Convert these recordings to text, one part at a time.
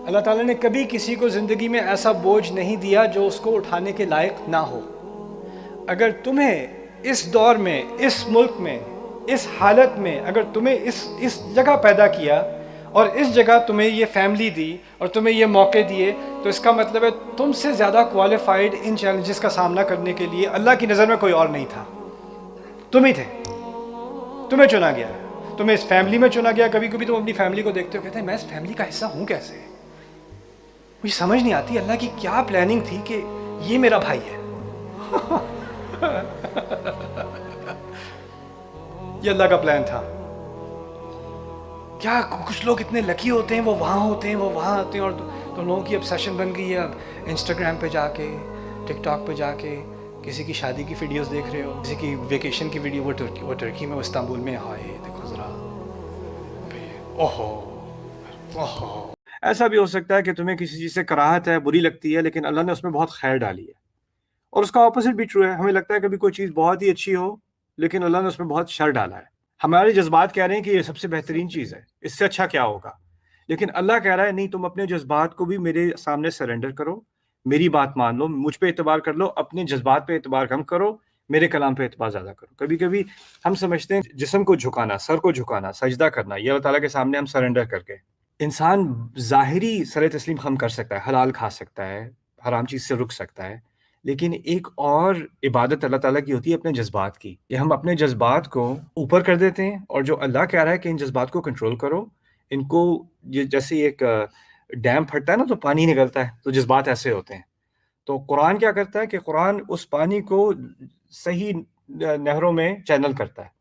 اللہ تعالیٰ نے کبھی کسی کو زندگی میں ایسا بوجھ نہیں دیا جو اس کو اٹھانے کے لائق نہ ہو۔ اگر تمہیں اس دور میں، اس ملک میں، اس حالت میں، اگر تمہیں اس جگہ پیدا کیا اور اس جگہ تمہیں یہ فیملی دی اور تمہیں یہ موقع دیے، تو اس کا مطلب ہے تم سے زیادہ کوالیفائڈ ان چیلنجز کا سامنا کرنے کے لیے اللہ کی نظر میں کوئی اور نہیں تھا، تم ہی تھے۔ تمہیں چنا گیا، تمہیں اس فیملی میں چنا گیا۔ کبھی کبھی تم اپنی فیملی کو دیکھتے ہو، کہتے ہیں میں اس فیملی کا حصہ ہوں کیسے؟ مجھے سمجھ نہیں آتی اللہ کی کیا پلاننگ تھی کہ یہ میرا بھائی ہے۔ یہ اللہ کا پلان تھا۔ کیا کچھ لوگ اتنے لکی ہوتے ہیں، وہ وہاں ہوتے ہیں، وہ وہاں ہوتے ہیں، اور تو لوگوں کی obsession بن گئی ہے اب انسٹاگرام پہ جا کے، ٹک ٹاک پہ جا کے کسی کی شادی کی ویڈیوز دیکھ رہے ہو، کسی کی ویکیشن کی ویڈیو، وہ ترکی میں، وہ استنبول میں، ہائے دیکھو ذرا، اوہو اوہو۔ ایسا بھی ہو سکتا ہے کہ تمہیں کسی چیز سے کراہت ہے، بری لگتی ہے، لیکن اللہ نے اس میں بہت خیر ڈالی ہے۔ اور اس کا اپوزٹ بھی ٹرو ہے، ہمیں لگتا ہے کبھی کوئی چیز بہت ہی اچھی ہو لیکن اللہ نے اس میں بہت شر ڈالا ہے۔ ہمارے جذبات کہہ رہے ہیں کہ یہ سب سے بہترین چیز ہے، اس سے اچھا کیا ہوگا، لیکن اللہ کہہ رہا ہے نہیں، تم اپنے جذبات کو بھی میرے سامنے سرنڈر کرو، میری بات مان لو، مجھ پہ اعتبار کر لو، اپنے جذبات پہ اعتبار کم کرو، میرے کلام پہ اعتبار زیادہ کرو۔ کبھی کبھی ہم سمجھتے ہیں جسم کو جھکانا، سر کو جھکانا، سجدہ کرنا، یہ اللہ تعالیٰ کے سامنے ہم سرنڈر کر کے، انسان ظاہری سر تسلیم خم کر سکتا ہے، حلال کھا سکتا ہے، حرام چیز سے رک سکتا ہے، لیکن ایک اور عبادت اللہ تعالیٰ کی ہوتی ہے اپنے جذبات کی۔ یہ ہم اپنے جذبات کو اوپر کر دیتے ہیں، اور جو اللہ کہہ رہا ہے کہ ان جذبات کو کنٹرول کرو، ان کو، یہ جیسے ایک ڈیم پھٹتا ہے نا تو پانی نکلتا ہے، تو جذبات ایسے ہوتے ہیں۔ تو قرآن کیا کرتا ہے کہ قرآن اس پانی کو صحیح نہروں میں چینل کرتا ہے،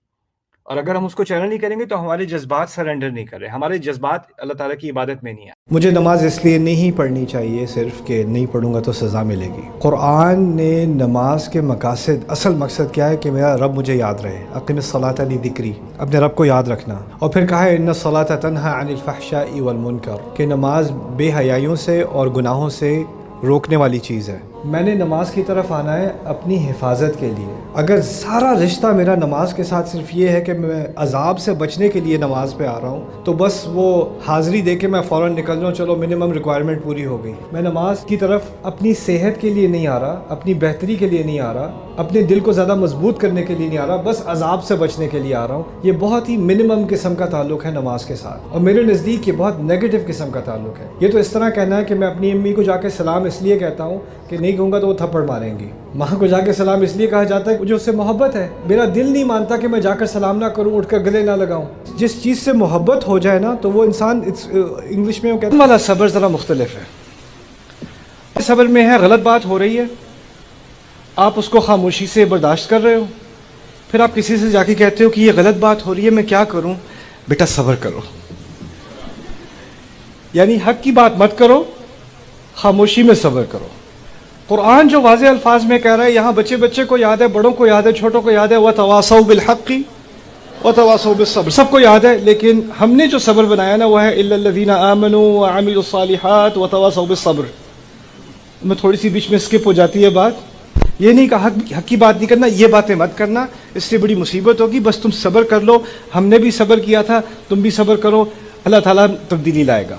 اور اگر ہم اس کو چینل نہیں کریں گے تو ہمارے جذبات سرنڈر نہیں کر رہے، ہمارے جذبات اللہ تعالیٰ کی عبادت میں نہیں آئے۔ مجھے نماز اس لیے نہیں پڑھنی چاہیے صرف کہ نہیں پڑھوں گا تو سزا ملے گی۔ قرآن نے نماز کے مقاصد، اصل مقصد کیا ہے کہ میرا رب مجھے یاد رہے، اقیم الصلاۃ لذکری، اپنے رب کو یاد رکھنا، اور پھر کہا ہے ان الصلاۃ تنہی عن الفحشاء والمنکر، کہ نماز بے حیائیوں سے اور گناہوں سے روکنے والی چیز ہے۔ میں نے نماز کی طرف آنا ہے اپنی حفاظت کے لیے۔ اگر سارا رشتہ میرا نماز کے ساتھ صرف یہ ہے کہ میں عذاب سے بچنے کے لیے نماز پہ آ رہا ہوں، تو بس وہ حاضری دے کے میں فوراً نکل جاؤں، چلو منیمم ریکوائرمنٹ پوری ہو گئی۔ میں نماز کی طرف اپنی صحت کے لیے نہیں آ رہا، اپنی بہتری کے لیے نہیں آ رہا، اپنے دل کو زیادہ مضبوط کرنے کے لیے نہیں آ رہا، بس عذاب سے بچنے کے لیے آ رہا ہوں۔ یہ بہت ہی منیمم قسم کا تعلق ہے نماز کے ساتھ، اور میرے نزدیک یہ بہت نیگیٹو قسم کا تعلق ہے۔ یہ تو اس طرح کہنا ہے کہ میں اپنی امی کو جا کے سلام اس لیے کہتا ہوں کہ نہیں کہوں گا تو وہ تھپڑ ماریں گی۔ ماں کو جا کے سلام اس لیے کہا جاتا ہے کہ مجھے اس سے محبت ہے، میرا دل نہیں مانتا کہ میں جا کر سلام نہ کروں، اٹھ کر گلے نہ لگاؤں۔ جس چیز سے محبت ہو جائے نا تو وہ انسان، انگلش میں وہ کہتے ہیں والا صبر ذرا مختلف ہے۔ صبر میں ہے غلط بات ہو رہی ہے، آپ اس کو خاموشی سے برداشت کر رہے ہو، پھر آپ کسی سے جا کے کہتے ہو کہ یہ غلط بات ہو رہی ہے، میں کیا کروں؟ بیٹا صبر کرو، یعنی حق کی بات مت کرو، خاموشی میں صبر کرو۔ قرآن جو واضح الفاظ میں کہہ رہا ہے، یہاں بچے بچے کو یاد ہے، بڑوں کو یاد ہے، چھوٹوں کو یاد ہے، وَتَوَاصَوْا بِالْحَقِّ وَتَوَاصَوْا بِالصَّبْرِ، سب کو یاد ہے، لیکن ہم نے جو صبر بنایا نا وہ ہے إِلَّا الَّذِينَ آمَنُوا وَعَمِلُوا الصَّالِحَاتِ وَتَوَاصَوْا بِالصَّبْرِ۔ میں تھوڑی سی بیچ میں اسکپ ہو جاتی ہے بات، یہ نہیں کہا حق کی بات نہیں کرنا، یہ باتیں مت کرنا، اس سے بڑی مصیبت ہوگی، بس تم صبر کر لو، ہم نے بھی صبر کیا تھا، تم بھی صبر کرو، اللہ تعالیٰ تبدیلی لائے گا۔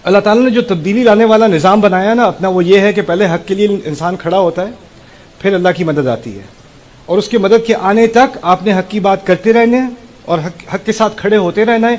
اللہ تعالیٰ نے جو تبدیلی لانے والا نظام بنایا نا اپنا، وہ یہ ہے کہ پہلے حق کے لیے انسان کھڑا ہوتا ہے، پھر اللہ کی مدد آتی ہے، اور اس کی مدد کے آنے تک آپ نے حق کی بات کرتے رہنا ہے اور حق کے ساتھ کھڑے ہوتے رہنا ہے۔